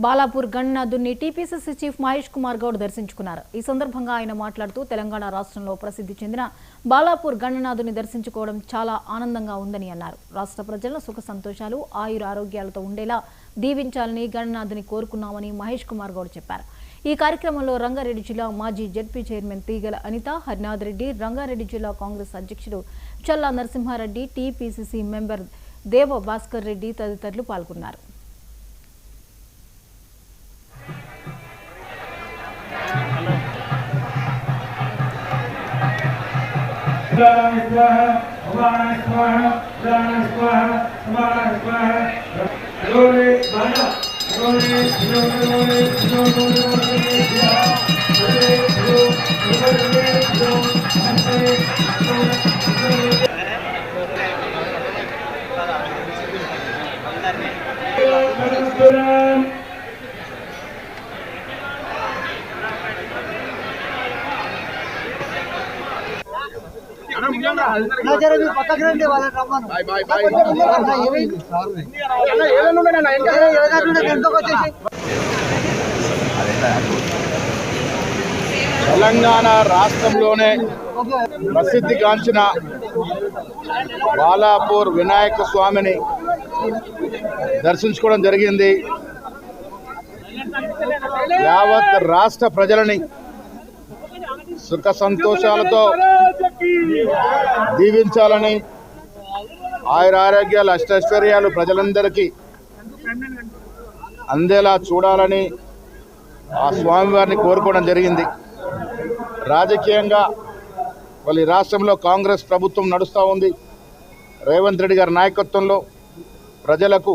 బాలాపూర్ గణనాథుని TPCC chief Mahesh Kumar Goud దర్శించుకున్నారు. ఈ సందర్భంగా ఆయన మాట్లాడుతూ తెలంగాణ రాష్ట్రంలో ప్రసిద్ధి చెందిన బాలాపూర్ గణనాథుని దర్శించుకోవడం చాలా ఆనందంగా ఉందని అన్నారు. రాష్ట్ర ప్రజలను సుఖ సంతోషాలు ఆయుర ఆరోగ్యాలతో ఉండేలా దీవించాలని గణనాథుని కోరుకున్నామని మహేష్ కుమార్ గౌడ్ చెప్పారు. ఈ కార్యక్రమంలో రంగారెడ్డి జిల్లా మాజీ జెడ్పీ చైర్మన్ తీగల అనిత, హరినాథ్ రెడ్డి, రంగారెడ్డి జిల్లా కాంగ్రెస్ అధ్యక్షుడు చల్లా నరసింహారెడ్డి, టీపీసీసీ మెంబర్ దేవ భాస్కర్ రెడ్డి తదితరులు పాల్గొన్నారు. తెలంగాణ రాష్ట్రంలోనే ప్రసిద్ధిగాంచిన బాలాపూర్ వినాయక స్వామిని దర్శించుకోవడం జరిగింది. యావత్ రాష్ట్ర ప్రజలని సుఖ సంతోషాలతో దీవించాలని, ఆయుర ఆరోగ్యాలు అష్టైశ్వర్యాలు ప్రజలందరికీ అందేలా చూడాలని ఆ స్వామివారిని కోరుకోవడం జరిగింది. రాజకీయంగా ఈ రాష్ట్రంలో కాంగ్రెస్ ప్రభుత్వం నడుస్తూ ఉంది. రేవంత్ రెడ్డి గారి నాయకత్వంలో ప్రజలకు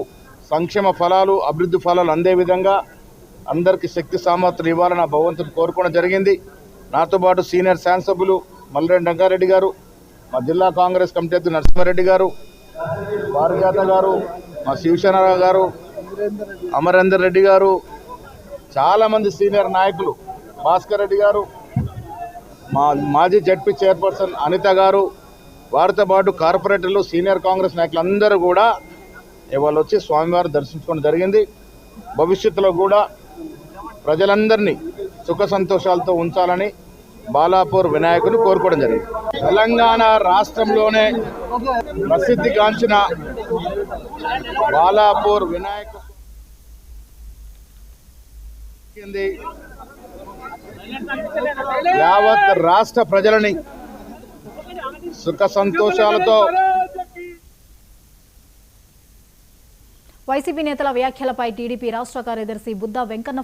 సంక్షేమ ఫలాలు, అభివృద్ధి ఫలాలు అందే విధంగా అందరికీ శక్తి సామర్థ్యం ఇవ్వాలని ఆ భగవంతుని కోరుకోవడం జరిగింది. నాతో పాటు సీనియర్ శాసనసభ్యులు మల్రెడ్డి రంగారెడ్డి గారు, మా జిల్లా కాంగ్రెస్ కమిటీ అధ్యక్షుడు నరసింహారెడ్డి గారు, పారిజాత గారు, మా శివసేనరావు గారు, అమరేందర్ రెడ్డి గారు, చాలామంది సీనియర్ నాయకులు, భాస్కర్ రెడ్డి గారు, మా మాజీ జడ్పీ చైర్పర్సన్ అనిత గారు, వారితో పాటు కార్పొరేటర్లు, సీనియర్ కాంగ్రెస్ నాయకులు అందరూ కూడా ఇవాళ వచ్చి స్వామివారిని దర్శించుకోవడం జరిగింది. భవిష్యత్తులో కూడా ప్రజలందరినీ సుఖ సంతోషాలతో ఉంచాలని బాలాపూర్ వినాయకుని కోరుకోవడం జరిగింది. తెలంగాణ రాష్ట్రంలోనే ప్రసిద్ధిగాంచిన బాలాపూర్ వినాయక యావత్ రాష్ట్ర ప్రజలని సుఖ సంతోషాలతో. వైసీపీ నేతల వ్యాఖ్యలపై టీడీపీ రాష్ట్ర కార్యదర్శి బుద్దా వెంకన్న